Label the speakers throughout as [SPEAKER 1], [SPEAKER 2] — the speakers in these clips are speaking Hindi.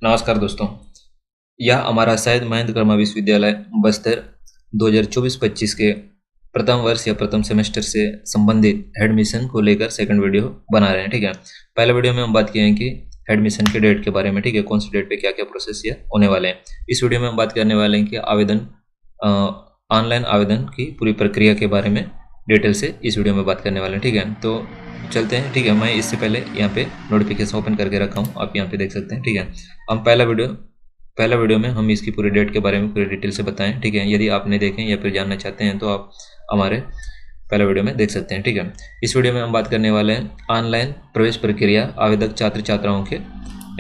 [SPEAKER 1] नमस्कार दोस्तों। यह हमारा शायद महेंद्र कर्मा विश्वविद्यालय बस्तर 2024-25 के प्रथम वर्ष या प्रथम सेमेस्टर से संबंधित एडमिशन को लेकर सेकंड वीडियो बना रहे हैं। ठीक है, पहले वीडियो में हम बात किए हैं कि एडमिशन के डेट के बारे में। ठीक है, कौन सी डेट पे क्या क्या प्रोसेस ये होने वाले हैं। इस वीडियो में हम बात करने वाले हैं कि ऑनलाइन आवेदन की पूरी प्रक्रिया के बारे में डिटेल से इस वीडियो में बात करने वाले हैं। ठीक है, तो चलते हैं। ठीक है, मैं इससे पहले यहाँ पे नोटिफिकेशन ओपन करके रखा हूँ, आप यहाँ पे देख सकते हैं। ठीक है, हम पहला वीडियो में हम इसकी पूरी डेट के बारे में पूरी डिटेल से बताएं। ठीक है, यदि आपने देखें या फिर जानना चाहते हैं तो आप हमारे पहला वीडियो में देख सकते हैं। ठीक है, इस वीडियो में हम बात करने वाले हैं ऑनलाइन प्रवेश प्रक्रिया आवेदक छात्र छात्राओं के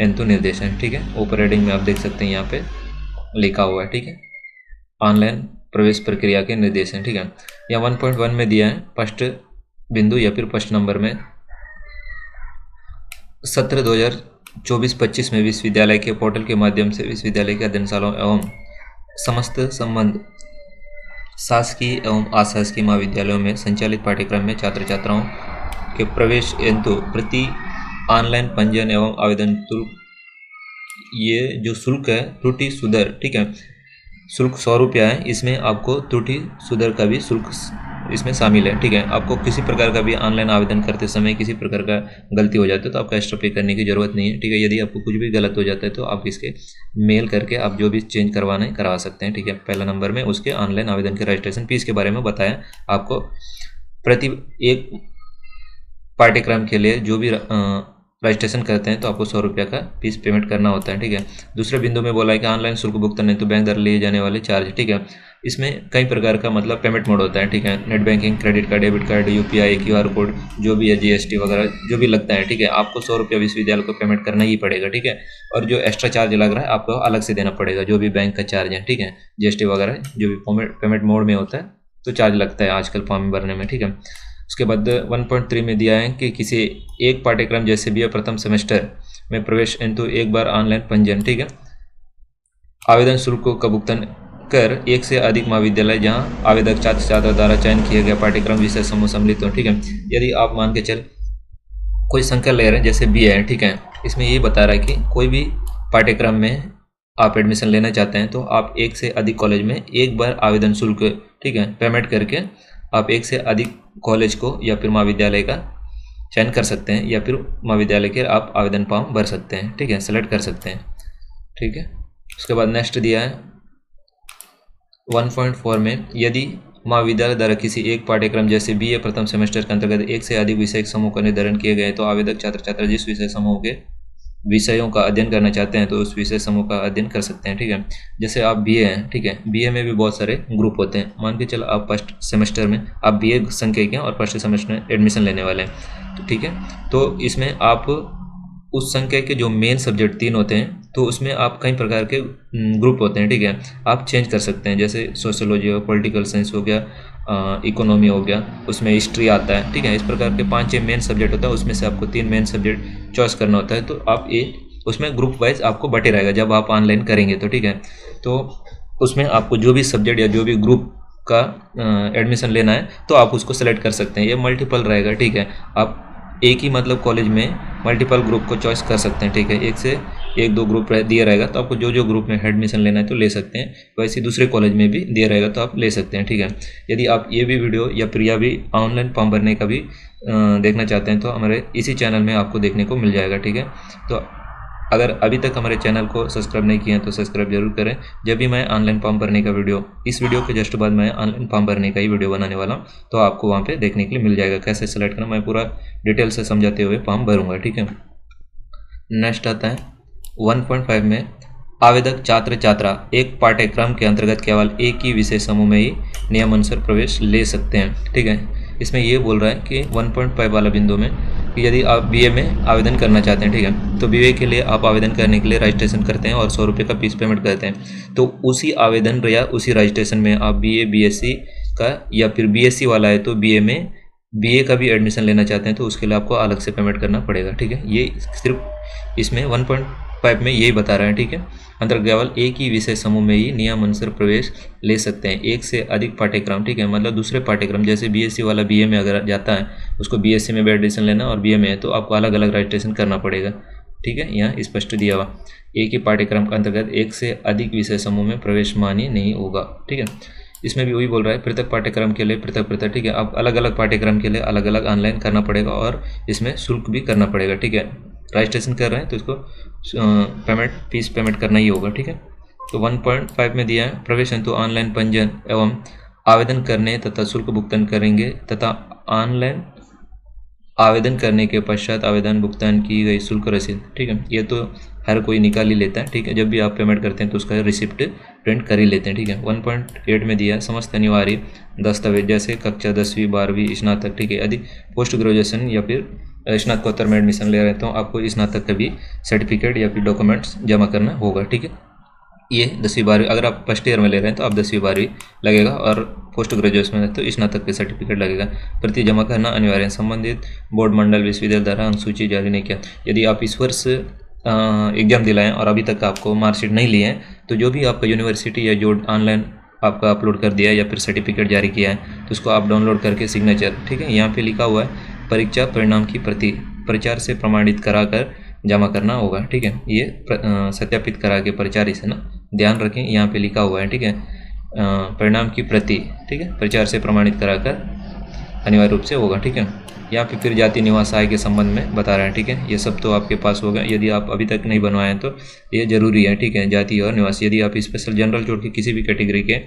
[SPEAKER 1] एंतु निर्देशन। ठीक है, ऊपर हेडिंग में आप देख सकते हैं, यहाँ पे लिखा हुआ है। ठीक है, ऑनलाइन प्रवेश प्रक्रिया के निर्देशन। ठीक है, यहाँ 1.1 में दिया है फर्स्ट बिंदु या फिर फर्स्ट नंबर में सत्र 2024-25 में विश्वविद्यालय के पोर्टल के माध्यम से विश्वविद्यालय के अध्ययनशालाओं एवं समस्त संबंध शासकीय एवं अशासकीय महाविद्यालयों में संचालित पाठ्यक्रम में छात्र छात्राओं के प्रवेश हेतु प्रति ऑनलाइन पंजीयन एवं आवेदन शुल्क, ये जो शुल्क है त्रुटि सुधर। ठीक है, शुल्क 100 रुपया है। इसमें आपको त्रुटि सुधर का भी शुल्क इसमें शामिल है। ठीक है, आपको किसी प्रकार का भी ऑनलाइन आवेदन करते समय किसी प्रकार का गलती हो जाती है तो आपका एक्स्ट्रा पे करने की ज़रूरत नहीं है। ठीक है, यदि आपको कुछ भी गलत हो जाता है तो आप इसके मेल करके आप जो भी चेंज करवाना है करवा सकते हैं। ठीक है, पहला नंबर में उसके ऑनलाइन आवेदन के रजिस्ट्रेशन फीस के बारे में बताया आपको। प्रति एक पाठ्यक्रम के लिए जो भी रजिस्ट्रेशन करते हैं तो आपको 100 रुपया का फीस पेमेंट करना होता है। ठीक है, दूसरे बिंदु में बोला है कि ऑनलाइन शुल्क भुगतान नहीं तो बैंक द्वारा लिए जाने वाले चार्ज। ठीक है, इसमें कई प्रकार का मतलब पेमेंट मोड होता है। ठीक है, net banking, credit card, debit card, UPI, QR code, जो भी है जीएसटी वगैरह जो भी लगता है। ठीक है, आपको 100 रुपया विश्वविद्यालय को पेमेंट करना ही पड़ेगा। ठीक है, और जो एक्स्ट्रा चार्ज लग रहा है आपको अलग से देना पड़ेगा, जो भी बैंक का चार्ज है। ठीक है, जीएसटी वगैरह जो भी पेमेंट मोड में होता है तो चार्ज लगता है आजकल फॉर्म भरने में। ठीक है, उसके बाद 1.3 में दिया है कि किसी एक पाठ्यक्रम जैसे भी प्रथम सेमेस्टर में प्रवेश हेतु एक बार ऑनलाइन पंजीयन। ठीक है, आवेदन शुल्क का भुगतान कर एक से अधिक महाविद्यालय जहां आवेदक छात्र छात्रा द्वारा चयन किया गया पाठ्यक्रम विषय समूह सम्मिलित हो। ठीक है, यदि आप मान के चल कोई संख्या ले रहे हैं जैसे बी है। ठीक है, इसमें ये बता रहा है कि कोई भी पाठ्यक्रम में आप एडमिशन लेना चाहते हैं तो आप एक से अधिक कॉलेज में एक बार आवेदन शुल्क, ठीक है, पेमेंट करके आप एक से अधिक कॉलेज को या फिर महाविद्यालय का चयन कर सकते हैं या फिर महाविद्यालय के आप आवेदन फॉर्म भर सकते हैं। ठीक है, सेलेक्ट कर सकते हैं। ठीक है, उसके बाद नेक्स्ट दिया है 1.4 में यदि महाविद्यालय द्वारा किसी एक पाठ्यक्रम जैसे बीए प्रथम सेमेस्टर के अंतर्गत एक से अधिक विषय समूह का निर्धारण किए गए तो आवेदक छात्र छात्रा जिस विषय समूह के विषयों का अध्ययन करना चाहते हैं तो उस विषय समूह का अध्ययन कर सकते हैं। ठीक है, जैसे आप बीए हैं। ठीक है, बीए में भी बहुत सारे ग्रुप होते हैं। मान के चलो आप फर्स्ट सेमेस्टर में आप बीए संख्या के और फर्स्ट सेमेस्टर में एडमिशन लेने वाले हैं। तो ठीक है, तो इसमें आप उस संख्या के जो मेन सब्जेक्ट 3 होते हैं तो उसमें आप कई प्रकार के ग्रुप होते हैं। ठीक है, आप चेंज कर सकते हैं, जैसे सोशियोलॉजी हो, पॉलिटिकल साइंस हो गया, इकोनॉमी हो गया, उसमें हिस्ट्री आता है। ठीक है, इस प्रकार के 5-6 मेन सब्जेक्ट होता है, उसमें से आपको 3 मेन सब्जेक्ट चॉइस करना होता है। तो आप उसमें ग्रुप वाइज आपको बटे रहेगा जब आप ऑनलाइन करेंगे तो। ठीक है, तो उसमें आपको जो भी सब्जेक्ट या जो भी ग्रुप का एडमिशन लेना है तो आप उसको सेलेक्ट कर सकते हैं। ये मल्टीपल रहेगा। ठीक है, आप एक ही मतलब कॉलेज में मल्टीपल ग्रुप को चॉइस कर सकते हैं। ठीक है, एक से एक 2 ग्रुप दिया रहेगा तो आपको जो जो ग्रुप में एडमिशन लेना है तो ले सकते हैं। वैसे दूसरे कॉलेज में भी दिया रहेगा तो आप ले सकते हैं। ठीक है, यदि आप ये भी वीडियो या फिर या भी ऑनलाइन फॉर्म भरने का भी देखना चाहते हैं तो हमारे इसी चैनल में आपको देखने को मिल जाएगा। ठीक है, तो अगर अभी तक हमारे चैनल को सब्सक्राइब नहीं किया तो सब्सक्राइब जरूर करें। जब भी मैं ऑनलाइन फॉर्म भरने का वीडियो, इस वीडियो के जस्ट बाद मैं ऑनलाइन फॉर्म भरने का ही वीडियो बनाने वाला हूं तो आपको वहां पे देखने के लिए मिल जाएगा कैसे सेलेक्ट करना। मैं पूरा डिटेल से समझाते हुए फॉर्म भरूंगा। ठीक है, नेक्स्ट आता है 1.5 में आवेदक छात्र छात्रा एक पाठ्यक्रम के अंतर्गत केवल एक ही विषय समूह में ही नियमानुसार प्रवेश ले सकते हैं। ठीक है, इसमें ये बोल रहा है कि 1.5 वाला बिंदु में कि यदि आप बीए में आवेदन करना चाहते हैं, ठीक है, तो बीए के लिए आप आवेदन करने के लिए रजिस्ट्रेशन करते हैं और 100 रुपये का फीस पेमेंट करते हैं। तो उसी आवेदन या उसी रजिस्ट्रेशन में आप बीए बीएससी का या फिर बीएससी वाला है तो बीए का भी एडमिशन लेना चाहते हैं तो उसके लिए आपको अलग से पेमेंट करना पड़ेगा। ठीक है, ये सिर्फ इसमें 1.5 में यही बता रहा है। ठीक है, अंतर्गत केवल एक ही विषय समूह में ही नियमानुसार प्रवेश ले सकते हैं, एक से अधिक पाठ्यक्रम। ठीक है, मतलब दूसरे पाठ्यक्रम जैसे बीएससी वाला बीए में अगर जाता है उसको बीएससी में भी एडमिशन लेना और बीए में है तो आपको अलग अलग रजिस्ट्रेशन करना पड़ेगा। ठीक है, यहाँ स्पष्ट दिया हुआ। एक ही पाठ्यक्रम के अंतर्गत एक से अधिक विषय समूह में प्रवेश मान्य नहीं होगा। ठीक है, इसमें भी वही बोल रहा है, पृथक पाठ्यक्रम के लिए पृथक। ठीक है, अब अलग अलग पाठ्यक्रम के लिए अलग अलग ऑनलाइन करना पड़ेगा और इसमें शुल्क भी करना पड़ेगा। ठीक है, रजिस्ट्रेशन कर रहे हैं तो इसको फीस पेमेंट करना ही होगा। ठीक है, तो 1.5 में दिया है, प्रवेश हेतु ऑनलाइन पंजीयन एवं आवेदन करने तथा शुल्क भुगतान करेंगे तथा ऑनलाइन आवेदन करने के पश्चात आवेदन भुगतान की गई शुल्क रसीद। ठीक है, ये तो हर कोई निकाल ही लेता है। ठीक है, जब भी आप पेमेंट करते हैं तो उसका रिसिप्ट प्रिंट कर ही लेते हैं। ठीक है, 1.8 में दिया समस्त अनिवार्य दस्तावेज जैसे कक्षा 10वीं 12वीं स्नातक। ठीक है, यदि पोस्ट ग्रेजुएशन या फिर स्नातकोत्तर में एडमिशन ले रहे हैं तो आपको स्नातक का भी सर्टिफिकेट या फिर डॉक्यूमेंट्स जमा करना होगा। ठीक है, ये 10वीं 12वीं, अगर आप फर्स्ट ईयर में ले रहे हैं तो आप 10वीं 12वीं लगेगा और पोस्ट ग्रेजुएशन में तो स्नातक के सर्टिफिकेट लगेगा। प्रति जमा करना अनिवार्य है। संबंधित बोर्ड मंडल विश्वविद्यालय द्वारा अनुसूची जारी नहीं किया। यदि आप इस वर्ष एग्जाम दिलाएं और अभी तक आपको मार्कशीट नहीं लिए हैं तो जो भी आपका यूनिवर्सिटी या जो ऑनलाइन आपका अपलोड कर दिया है या फिर सर्टिफिकेट जारी किया है तो उसको आप डाउनलोड करके सिग्नेचर, ठीक है, यहाँ पे लिखा हुआ है परीक्षा परिणाम की प्रति प्रचार से प्रमाणित कराकर जमा करना होगा। ठीक है, ये सत्यापित करा के प्रचार से ना ध्यान रखें, यहाँ पे लिखा हुआ है। ठीक है, परिणाम की प्रति, ठीक है, प्रचार से प्रमाणित कराकर अनिवार्य रूप से होगा। ठीक है, यहाँ पे फिर जाति निवास आय के संबंध में बता रहे हैं। ठीक है, ये सब तो आपके पास होगा। यदि आप अभी तक नहीं बनवाए हैं तो ये जरूरी है। ठीक है, जाति और निवास, यदि आप स्पेशल जनरल छोड़ के किसी भी कैटेगरी के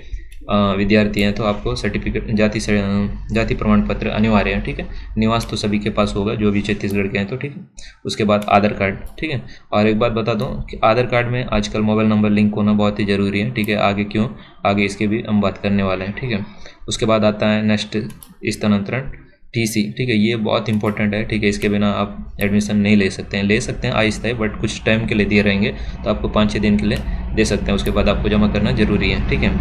[SPEAKER 1] विद्यार्थी हैं तो आपको सर्टिफिकेट जाति प्रमाण पत्र अनिवार्य है। ठीक है, निवास तो सभी के पास होगा जो भी छत्तीसगढ़ के हैं तो। ठीक है, उसके बाद आधार कार्ड। ठीक है, और एक बात बता दूं कि आधार कार्ड में आजकल मोबाइल नंबर लिंक होना बहुत ही ज़रूरी है। ठीक है, आगे क्यों, आगे इसके भी हम बात करने वाले हैं। ठीक है, उसके बाद आता है नेक्स्ट स्थानांतरण टीसी। ठीक है, ये बहुत इंपॉर्टेंट है। ठीक है, इसके बिना आप एडमिशन नहीं ले सकते हैं। ले सकते हैं आहिस्ता है, बट कुछ टाइम के लिए दिए रहेंगे तो आपको 5-6 दिन के लिए दे सकते हैं। उसके बाद आपको जमा करना जरूरी है। ठीक है,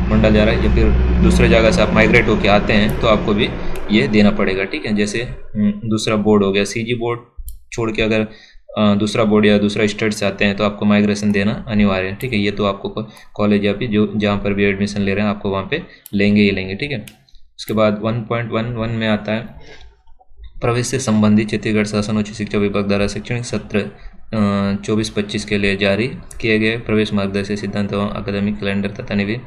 [SPEAKER 1] मंडल जा रहा है या फिर दूसरे जगह से आप माइग्रेट होकर आते हैं तो आपको भी ये देना पड़ेगा। ठीक है, जैसे दूसरा बोर्ड हो गया, सीजी बोर्ड छोड़ के अगर दूसरा बोर्ड या दूसरा स्टेट से आते हैं तो आपको माइग्रेशन देना अनिवार्य है। ठीक है, ये तो आपको कॉलेज या फिर जो जहाँ पर भी एडमिशन ले रहे हैं आपको वहाँ पे लेंगे ही लेंगे। ठीक है, उसके बाद 1.11 में आता है प्रवेश से संबंधित छत्तीसगढ़ शासन उच्च शिक्षा विभाग द्वारा शैक्षणिक सत्र 24-25 के लिए जारी किए गए प्रवेश मार्गदर्शी सिद्धांत एवं अकादमिक कैलेंडर तथा नवीन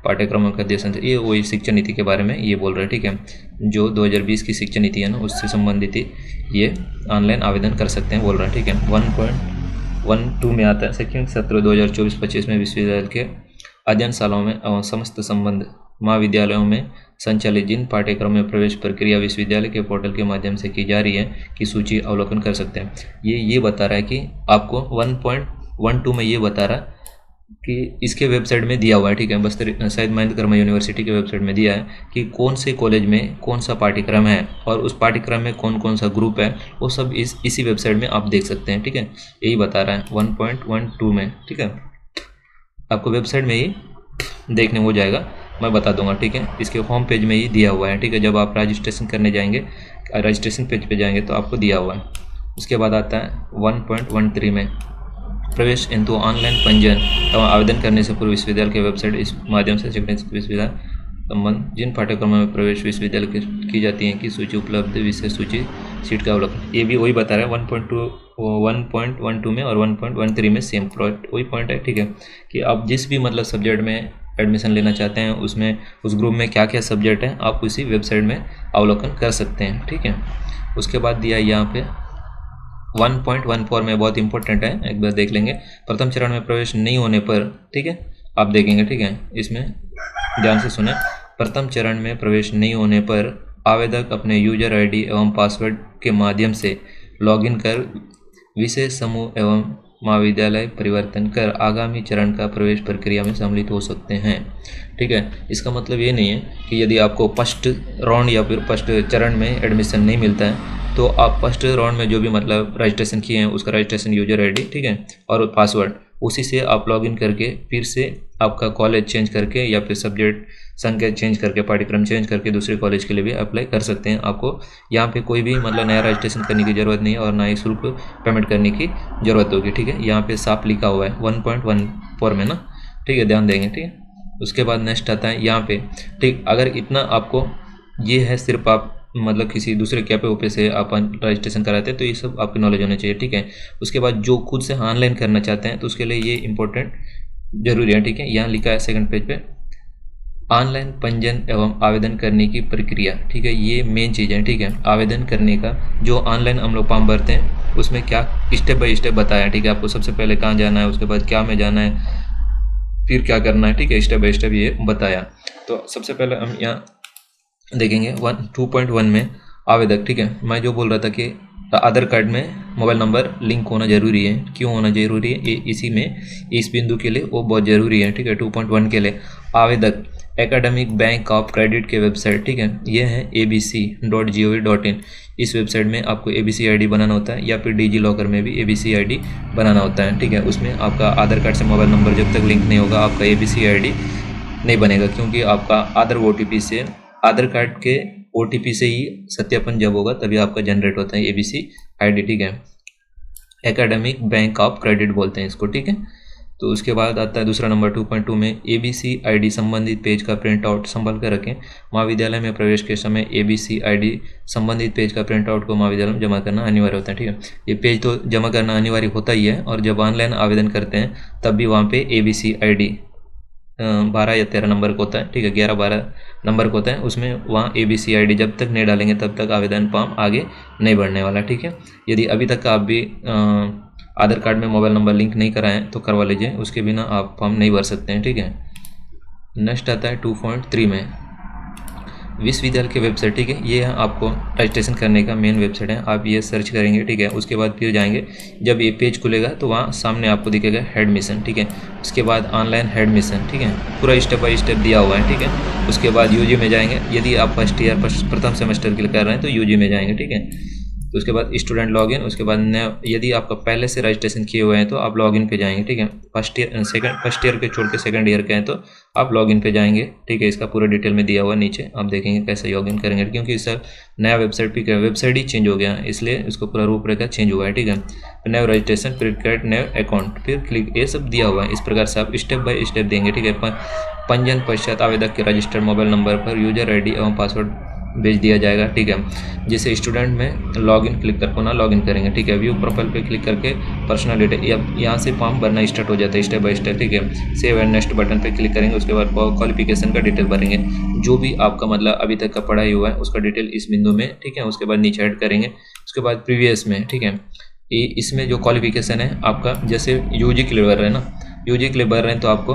[SPEAKER 1] पाठ्यक्रमों का देश। ये वही शिक्षा नीति के बारे में ये बोल रहे हैं। ठीक है, जो 2020 की शिक्षा नीति है ना उससे संबंधित ही ये ऑनलाइन आवेदन कर सकते हैं बोल रहे हैं। ठीक है, 1.12 में आता है शैक्षणिक सत्र 2024-25 में विश्वविद्यालय के अध्ययन सालों में एवं समस्त संबंध महाविद्यालयों में संचालित जिन पाठ्यक्रम में प्रवेश प्रक्रिया विश्वविद्यालय के पोर्टल के माध्यम से की जा रही है की सूची अवलोकन कर सकते हैं। ये बता रहा है कि आपको 1.12 में ये बता रहा कि इसके वेबसाइट में दिया हुआ है। ठीक है, बस्तर शायद महेंद्र कर्मा यूनिवर्सिटी के वेबसाइट में दिया है कि कौन से कॉलेज में कौन सा पाठ्यक्रम है और उस पाठ्यक्रम में कौन कौन सा ग्रुप है, वो सब इसी वेबसाइट में आप देख सकते हैं। ठीक है, यही बता रहा है 1.12 में। ठीक है, आपको वेबसाइट में ही देखने हो जाएगा, मैं बता दूंगा। ठीक है, इसके होम पेज में ही दिया हुआ है। ठीक है, जब आप रजिस्ट्रेशन करने जाएंगे, रजिस्ट्रेशन पेज पे जाएंगे तो आपको दिया हुआ है। उसके बाद आता है 1.13 में प्रवेश हेतु ऑनलाइन पंजीयन एवं आवेदन करने से पूर्व विश्वविद्यालय के वेबसाइट इस माध्यम से शैक्षणिक विश्वविद्यालय संबंध जिन पाठ्यक्रमों में प्रवेश विश्वविद्यालय की जाती है की सूची उपलब्ध विषय सूची सीट का अवलोकन। ये भी वही बता रहा है 1.12 में और 1.13 में सेम वही पॉइंट है। ठीक है, कि आप जिस भी मतलब सब्जेक्ट में एडमिशन लेना चाहते हैं उसमें उस ग्रुप में क्या क्या सब्जेक्ट हैं आप उसी वेबसाइट में अवलोकन कर सकते हैं। ठीक है, उसके बाद दिया यहाँ पे 1.14 में बहुत इंपॉर्टेंट है, एक बार देख लेंगे। प्रथम चरण में प्रवेश नहीं होने पर, ठीक है, आप देखेंगे। ठीक है, इसमें ध्यान से सुने। प्रथम चरण में प्रवेश नहीं होने पर आवेदक अपने यूजर आईडी एवं पासवर्ड के माध्यम से लॉगिन कर विषय समूह एवं महाविद्यालय परिवर्तन कर आगामी चरण का प्रवेश प्रक्रिया में सम्मिलित हो सकते हैं। ठीक है, इसका मतलब ये नहीं है कि यदि आपको फर्स्ट राउंड या फिर फर्स्ट चरण में एडमिशन नहीं मिलता है तो आप फर्स्ट राउंड में जो भी मतलब रजिस्ट्रेशन किए हैं उसका रजिस्ट्रेशन यूजर आईडी, ठीक है, और पासवर्ड, उसी से आप लॉगिन करके फिर से आपका कॉलेज चेंज करके या फिर सब्जेक्ट संख्या चेंज करके पाठ्यक्रम चेंज करके दूसरे कॉलेज के लिए भी अप्लाई कर सकते हैं। आपको यहाँ पे कोई भी मतलब नया रजिस्ट्रेशन करने की ज़रूरत नहीं है और ना ही शुल्क पेमेंट करने की ज़रूरत होगी। ठीक है, यहाँ पे साफ लिखा हुआ है 1.14 में ना। ठीक है, ध्यान देंगे। ठीक है, उसके बाद नेक्स्ट आता है यहाँ पे। ठीक, अगर इतना आपको ये है सिर्फ आप मतलब किसी दूसरे कैफे से आप रजिस्ट्रेशन कराते हैं तो ये सब आपकी नॉलेज होना चाहिए, ठीक है। उसके बाद जो खुद से ऑनलाइन करना चाहते हैं तो उसके लिए ये इंपॉर्टेंट जरूरी है, ठीक है। यहाँ लिखा है सेकंड पेज पे ऑनलाइन पंजीयन एवं आवेदन करने की प्रक्रिया, ठीक है। ये मेन चीज़ है, ठीक है। आवेदन करने का जो ऑनलाइन हम लोग फॉर्म भरते हैं उसमें क्या स्टेप बाय स्टेप बताया, ठीक है। आपको सबसे पहले कहाँ जाना है, उसके बाद क्या में जाना है, फिर क्या करना है, ठीक है। स्टेप बाय स्टेप ये बताया। तो सबसे पहले हम यहाँ देखेंगे 2.1 में आवेदक, ठीक है। मैं जो बोल रहा था कि आधार कार्ड में मोबाइल नंबर लिंक होना जरूरी है। क्यों होना जरूरी है, इसी में इस बिंदु के लिए वो बहुत ज़रूरी है, ठीक है। 2.1 के लिए आवेदक एकेडमिक बैंक ऑफ क्रेडिट के वेबसाइट, ठीक है, ये है abc.gov.in। इस वेबसाइट में आपको ABC ID बनाना होता है या फिर डिजी लॉकर में भी ABC ID बनाना होता है, ठीक है। उसमें आपका आधार कार्ड से मोबाइल नंबर जब तक लिंक नहीं होगा आपका ABC ID नहीं बनेगा, क्योंकि आपका आधार OTP से आधार कार्ड के OTP से ही सत्यापन जब होगा तभी आपका जनरेट होता है ABC ID, ठीक है। एकेडमिक बैंक ऑफ क्रेडिट बोलते हैं इसको, ठीक है। तो उसके बाद आता है दूसरा नंबर 2.2 में ABC ID संबंधित पेज का प्रिंट आउट संभाल कर रखें। महाविद्यालय में प्रवेश के समय ABC ID संबंधित पेज का प्रिंट आउट को महाविद्यालय में जमा करना अनिवार्य होता है, ठीक है। ये पेज तो जमा करना अनिवार्य होता ही है, और जब ऑनलाइन आवेदन करते हैं तब भी वहाँ पे ABC ID 12 या 13 नंबर का होता है, ठीक है। 11-12 नंबर का होता है, उसमें वहाँ ABC ID जब तक नहीं डालेंगे तब तक आवेदन फॉर्म आगे नहीं बढ़ने वाला, ठीक है। यदि अभी तक आप भी आधार कार्ड में मोबाइल नंबर लिंक नहीं कराएं तो करवा लीजिए, उसके बिना आप फॉर्म नहीं भर सकते हैं, ठीक है। नेक्स्ट आता है 2.3 में विश्वविद्यालय की वेबसाइट, ठीक है। ये आपको रजिस्ट्रेशन करने का मेन वेबसाइट है, आप ये सर्च करेंगे, ठीक है। उसके बाद फिर जाएंगे, जब ये पेज खुलेगा तो वहाँ सामने आपको दिखेगा एडमिशन, ठीक है। उसके बाद ऑनलाइन एडमिशन, ठीक है, पूरा स्टेप बाय स्टेप दिया हुआ है, ठीक है। उसके बाद UG में जाएंगे, यदि आप फर्स्ट ईयर प्रथम सेमेस्टर के लिए कर रहे हैं तो UG में जाएंगे, ठीक है। तो उसके बाद स्टूडेंट लॉगिन, उसके बाद यदि आपका पहले से रजिस्ट्रेशन किए हुए हैं तो आप लॉगिन पे जाएंगे, ठीक है। फर्स्ट ईयर के छोड़ के सेकंड ईयर के हैं तो आप लॉगिन पे जाएंगे, ठीक है। इसका पूरा डिटेल में दिया हुआ है नीचे, आप देखेंगे कैसे लॉगिन करेंगे, क्योंकि इस सर नया वेबसाइट ही चेंज हो गया है, इसलिए इसको पूरा रूपरेखा चेंज हुआ है, ठीक है। नया रजिस्ट्रेशन, फिर क्रिएट नया अकाउंट, फिर क्लिक, ये सब दिया हुआ है। इस प्रकार से आप स्टेप बाय स्टेप देंगे, ठीक है। पंजीयन पश्चात आवेदक के रजिस्टर्ड मोबाइल नंबर पर यूजर ID एवं पासवर्ड भेज दिया जाएगा, ठीक है। जैसे स्टूडेंट में लॉगिन क्लिक कर पुनः लॉगिन करेंगे, ठीक है। व्यू प्रोफाइल पे क्लिक करके पर्सनल डिटेल, यहाँ से फॉर्म भरना स्टार्ट हो जाता है स्टेप बाय स्टेप, ठीक है। सेव एंड नेक्स्ट बटन पे क्लिक करेंगे, उसके बाद क्वालिफिकेशन का डिटेल भरेंगे, जो भी आपका मतलब अभी तक का पढ़ाई हुआ है उसका डिटेल इस बिंदु में, ठीक है। उसके बाद नीचे ऐड करेंगे, उसके बाद प्रीवियस में, ठीक है। इसमें जो क्वालिफिकेशन है आपका, जैसे UG के लिए भर रहे हैं ना, UG के लिए भर रहे हैं तो आपको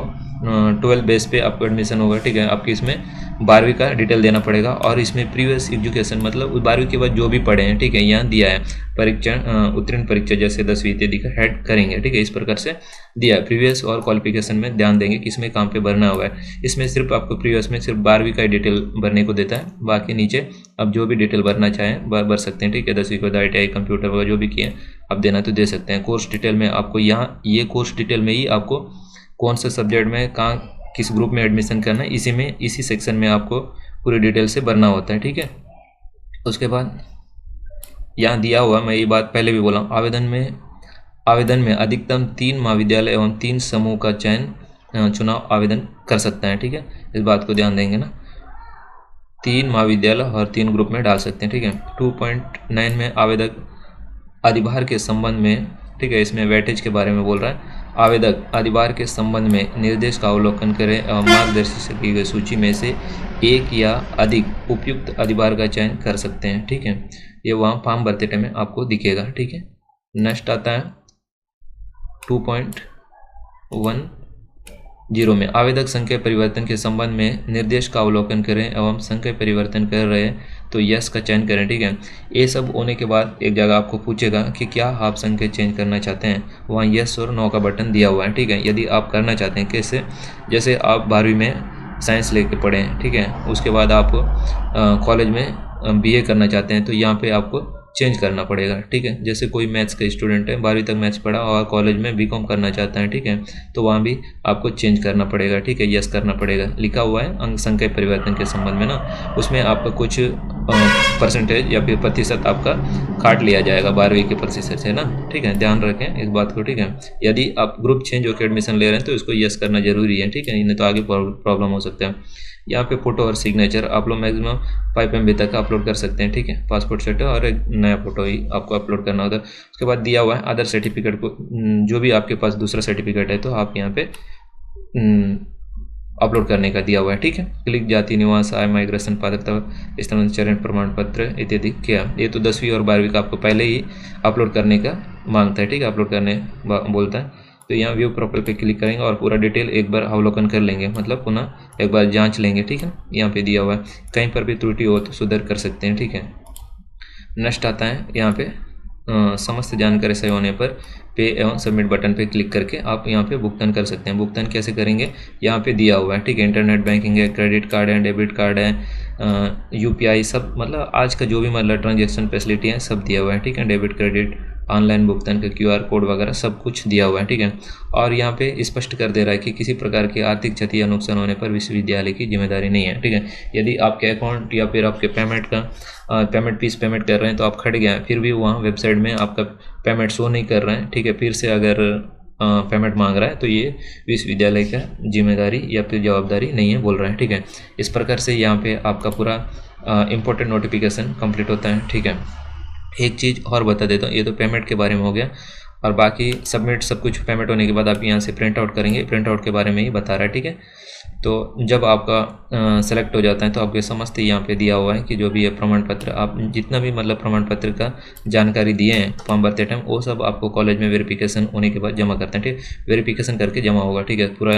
[SPEAKER 1] 12 बेस पे आपको एडमिशन होगा, ठीक है। आपकी इसमें 12वीं का डिटेल देना पड़ेगा, और इसमें प्रीवियस एजुकेशन मतलब 12वीं के बाद जो भी पढ़े हैं, ठीक है, यहाँ दिया है। परीक्षा उत्तीर्ण परीक्षा जैसे 10वीं इत्यादि का ऐड करेंगे, ठीक है। इस प्रकार से दिया है। प्रीवियस और क्वालिफिकेशन में ध्यान देंगे किसमें काम पे भरना हुआ है। इसमें सिर्फ आपको प्रीवियस में सिर्फ 12वीं का डिटेल भरने को देता है, बाकी नीचे आप जो भी डिटेल भरना चाहें भर सकते हैं, ठीक है। 10वीं के बाद ITI कंप्यूटर वगैरह जो भी किए आप देना तो दे सकते हैं। कोर्स डिटेल में आपको यहाँ ये कोर्स डिटेल में ही आपको कौन से सब्जेक्ट में कहाँ किस ग्रुप में एडमिशन करना है, इसी सेक्शन में आपको पूरी डिटेल से भरना होता है, ठीक है। उसके बाद यहाँ दिया हुआ, मैं ये बात पहले भी बोला, आवेदन में अधिकतम 3 महाविद्यालय एवं 3 समूह का चुनाव आवेदन कर सकता है, ठीक है। इस बात को ध्यान देंगे ना, 3 महाविद्यालय और 3 ग्रुप में डाल सकते हैं, ठीक है। 2.9 में आवेदक अधिभार के संबंध में, ठीक है, इसमें वेटेज के बारे में बोल रहा है। आवेदक अधिभार के संबंध में निर्देश का अवलोकन करें एवं मार्गदर्शित की गई सूची में से एक या अधिक उपयुक्त अधिभार का चयन कर सकते हैं, ठीक है। ये वहाँ फॉर्म भरते टाइम में आपको दिखेगा, ठीक है। नेक्स्ट आता है 2.10 में आवेदक संख्या परिवर्तन के संबंध में निर्देश का अवलोकन करें एवं संख्या परिवर्तन कर रहे हैं तो यस का चयन करें, ठीक है। ये सब होने के बाद एक जगह आपको पूछेगा कि क्या आप संख्या चेंज करना चाहते हैं, वहाँ यस और नो का बटन दिया हुआ है, ठीक है। यदि आप करना चाहते हैं, कैसे, जैसे आप 12वीं में साइंस लेके पढ़े हैं, ठीक है, उसके बाद आप कॉलेज में BA करना चाहते हैं तो यहाँ पे आपको चेंज करना पड़ेगा, ठीक है। जैसे कोई मैथ्स का स्टूडेंट है, 12वीं तक मैथ्स पढ़ा और कॉलेज में BCom करना चाहता है, ठीक है, तो वहाँ भी आपको चेंज करना पड़ेगा, ठीक है, यस करना पड़ेगा। लिखा हुआ है अंक संख्या परिवर्तन के संबंध में ना, उसमें आपका कुछ परसेंटेज या फिर प्रतिशत आपका काट लिया जाएगा 12वीं के प्रतिशत से ना, ठीक है। ध्यान रखें इस बात को, ठीक है। यदि आप ग्रुप चेंज होकर एडमिशन ले रहे हैं तो इसको यस करना जरूरी है, ठीक है, नहीं तो आगे प्रॉब्लम हो सकता है। यहाँ पे फ़ोटो और सिग्नेचर आप लोग मैक्सिमम 5 MB तक अपलोड कर सकते हैं, ठीक है। पासपोर्ट फोटो और एक नया फ़ोटो ही आपको अपलोड करना होता है। उसके बाद दिया हुआ है अदर सर्टिफिकेट को, जो भी आपके पास दूसरा सर्टिफिकेट है तो आप यहाँ पे अपलोड करने का दिया हुआ है, ठीक है। क्लिक जाति निवास आय माइग्रेशन पात्रता स्थानांतरण प्रमाण पत्र इत्यादि क्या, ये तो 10वीं और 12वीं का आपको पहले ही अपलोड करने का मांगता है, ठीक है, अपलोड करने बोलता है। तो यहाँ व्यू प्रोफाइल पे क्लिक करेंगे और पूरा डिटेल एक बार अवलोकन कर लेंगे, मतलब पुनः एक बार जांच लेंगे, ठीक है। यहाँ पे दिया हुआ है, कहीं पर भी त्रुटि हो तो सुधार कर सकते हैं, ठीक है। नेक्स्ट आता है यहाँ पे समस्त जानकारी सही होने पर पे एवं सबमिट बटन पे क्लिक करके आप यहाँ पे भुगतान कर सकते हैं। भुगतान कैसे करेंगे यहाँ पे दिया हुआ है, ठीक है। इंटरनेट बैंकिंग है, क्रेडिट कार्ड है, डेबिट कार्ड है, UPI सब, मतलब आज का जो भी मतलब ट्रांजेक्शन फैसिलिटी है सब दिया हुआ है, ठीक है। डेबिट क्रेडिट ऑनलाइन भुगतान का QR कोड वगैरह सब कुछ दिया हुआ है, ठीक है। और यहाँ पे स्पष्ट कर दे रहा है कि किसी प्रकार की आर्थिक क्षति या नुकसान होने पर विश्वविद्यालय की जिम्मेदारी नहीं है, ठीक है। यदि आपके अकाउंट या फिर आपके पेमेंट फीस पेमेंट कर रहे हैं तो आप खट गए हैं, फिर भी वहाँ वेबसाइट में आपका पेमेंट शो नहीं कर रहे हैं, ठीक है, फिर से अगर पेमेंट मांग रहा है तो ये विश्वविद्यालय का जिम्मेदारी या फिर जवाबदारी नहीं है बोल रहा है, ठीक है। इस प्रकार से यहाँ पे आपका पूरा इम्पोर्टेंट नोटिफिकेशन कंप्लीट होता है, ठीक है। एक चीज़ और बता देता हूँ, ये तो पेमेंट के बारे में हो गया, और बाकी सबमिट सब कुछ पेमेंट होने के बाद आप यहाँ से प्रिंट आउट करेंगे, प्रिंट आउट के बारे में ही बता रहा है, ठीक है। तो जब आपका सेलेक्ट हो जाता है तो आपके समस्त यहाँ पे दिया हुआ है कि जो भी है प्रमाण पत्र, आप जितना भी मतलब प्रमाण पत्र का जानकारी दिए हैं फॉर्म भरते टाइम, वो सब आपको कॉलेज में वेरिफिकेशन होने के बाद जमा करते हैं, ठीक। वेरिफिकेशन करके जमा होगा, ठीक है, पूरा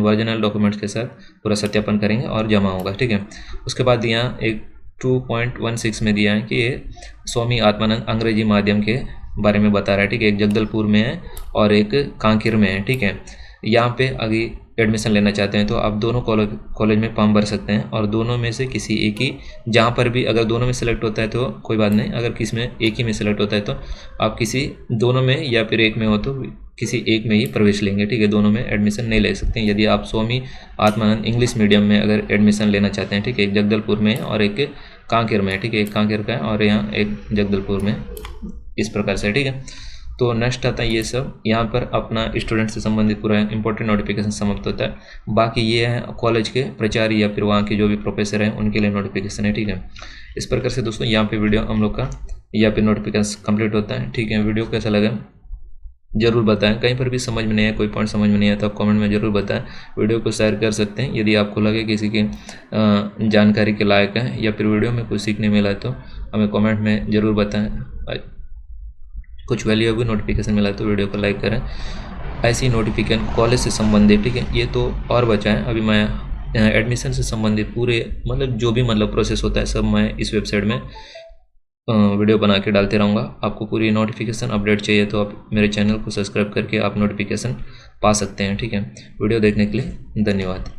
[SPEAKER 1] ओरिजिनल डॉक्यूमेंट्स के साथ पूरा सत्यापन करेंगे और जमा होगा, ठीक है। उसके बाद यहाँ एक 2.16 में दिया है कि ये स्वामी आत्मानंद अंग्रेजी माध्यम के बारे में बता रहा है, ठीक है। एक जगदलपुर में है और एक कांकेर में है, ठीक है। यहाँ पे अगर एडमिशन लेना चाहते हैं तो आप दोनों कॉलेज में फॉर्म भर सकते हैं, और दोनों में से किसी एक ही, जहाँ पर भी अगर दोनों में सेलेक्ट होता है तो कोई बात नहीं, अगर किसी में एक ही में सेलेक्ट होता है तो आप किसी दोनों में या फिर एक में हो तो किसी एक में ही प्रवेश लेंगे, ठीक है। दोनों में एडमिशन नहीं ले सकते हैं। यदि आप स्वामी आत्मानंद इंग्लिश मीडियम में अगर एडमिशन लेना चाहते हैं, ठीक है, एक जगदलपुर में और एक कांकेर में, ठीक है, एक कांकेर का है और यहाँ एक जगदलपुर में, इस प्रकार से, ठीक है। तो नेक्स्ट आता है ये सब, यहाँ पर अपना स्टूडेंट से संबंधित पूरा इंपॉर्टेंट नोटिफिकेशन समाप्त होता है। बाकी ये है कॉलेज के प्राचार्य या फिर वहाँ के जो भी प्रोफेसर हैं उनके लिए नोटिफिकेशन है, ठीक है। इस प्रकार से दोस्तों यहाँ पे वीडियो हम लोग का या फिर नोटिफिकेशन कंप्लीट होता है, ठीक है। वीडियो कैसा लगा जरूर बताएं, कहीं पर भी समझ में नहीं है, कोई पॉइंट समझ में नहीं आया तो आप कमेंट में ज़रूर बताएं। वीडियो को शेयर कर सकते हैं यदि आपको लगे किसी की जानकारी के लायक है या फिर वीडियो में कुछ सीखने मिला तो हमें कमेंट में ज़रूर बताएं। कुछ वैल्यूएबल नोटिफिकेशन मिला तो वीडियो को लाइक करें। ऐसी नोटिफिकेशन कॉलेज से संबंधित, ठीक है, ये तो और बचा है। अभी मैं एडमिशन से संबंधित पूरे मतलब जो भी मतलब प्रोसेस होता है सब मैं इस वेबसाइट में वीडियो बना के डालते रहूँगा। आपको पूरी नोटिफिकेशन अपडेट चाहिए तो आप मेरे चैनल को सब्सक्राइब करके आप नोटिफिकेशन पा सकते हैं, ठीक है। वीडियो देखने के लिए धन्यवाद।